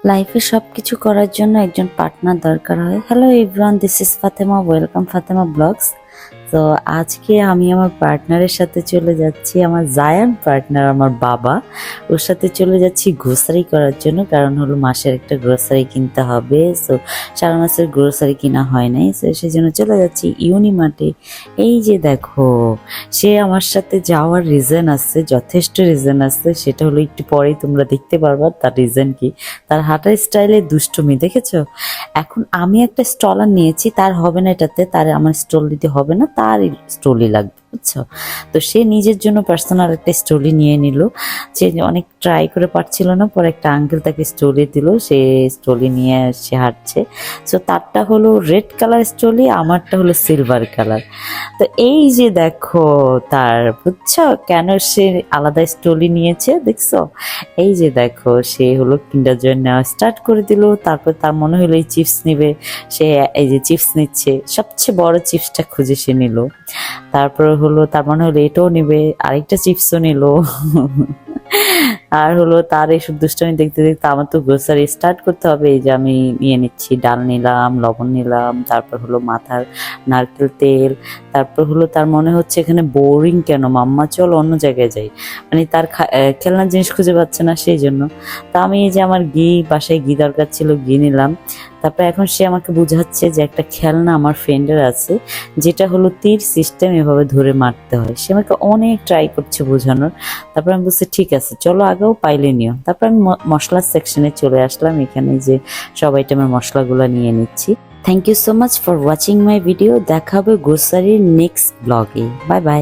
লাইফে সবকিছু করার জন্য একজন পার্টনার দরকার হয়। Hello everyone, this is Fatema, welcome Fatema blogs. তো আজকে আমি আমার পার্টনারের সাথে চলে যাচ্ছি, আমার জায়ান পার্টনার, আমার বাবা, ওর সাথে চলে যাচ্ছি গ্রোসারি করার জন্য। কারণ হলো মাসের একটা গ্রোসারি কিনতে হবে। সো সারা মাসের গ্রোসারি কিনা হয় নাই, সো সেই জন্য চলে যাচ্ছি ইউনিমার্টে। এই যে দেখো, সে আমার সাথে যাওয়ার রিজন আছে, যথেষ্ট রিজন আছে। সেটা হলো একটু পরেই তোমরা দেখতে পারবা তার রিজন কি। তার হাঁটার স্টাইলে দুষ্টুমি দেখেছো। এখন আমি একটা স্টলার নিয়েছি, তার হবে না এটাতে, তার আমার স্টল দিতে হবে না, তার স্টলই লাগবে, বুঝছো। তো সে নিজের জন্য পার্সোনাল একটা স্টলি নিয়ে নিল। সে অনেক ট্রাই করে পারছিল না, পরে একটা আঙ্কেল তাকে স্টলি দিল, সে স্টলি নিয়ে সে হাঁটছে। সো তারটা হলো রেড কালার স্টলি, আমারটা হলো সিলভার কালার। তো এই যে দেখো তার, বুঝছো কেন সে আলাদা স্টলি নিয়েছে, দেখছো। এই যে দেখো, সে হলো কিন্ডার জয় নেওয়া স্টার্ট করে দিল। তারপর তার মনে হলো এই চিপস নিবে, সে এই যে চিপস নিচ্ছে, সবচেয়ে বড় চিপসটা খুঁজে সে নিল। তারপর হলো তার মনে হলো এটাও নিবে, আরেকটা চিপসও নিল। আর হলো তার এইসব দুষ্টামি দেখতে দেখতে আমার তো গ্রোসারি স্টার্ট করতে হবে। এই যে আমি নিয়ে নিচ্ছি, ডাল নিলাম, লবণ নিলাম, তারপর হলো মাথার নারকেল তেল। তারপর হলো তার মনে হচ্ছে এখানে বোরিং কেন মাম্মা, চল অন্য জায়গায় যাই। মানে তার খেলনার জিনিস খুঁজে পাচ্ছে না, সেই জন্য। তা আমি এই যে আমার ঘি, বাসায় ঘি দরকার ছিল, ঘি নিলাম। তারপর এখন সে আমাকে বুঝাচ্ছে যে একটা খেলনা আমার ফ্রেন্ডের আছে, যেটা হলো তীর সিস্টেম, এভাবে ধরে মারতে হয়। সে আমাকে অনেক ট্রাই করছে বোঝানোর। তারপর আমি বলছি ঠিক আছে চলো, আগেও পাইলে নিও। তারপর আমি মশলার সেকশনে চলে আসলাম, এখানে যে সব আইটেমের মশলাগুলো নিয়ে নিচ্ছি। Thank you so much for watching my video. দেখা হবে গ্রোসারির নেক্সট ব্লগে। Bye by.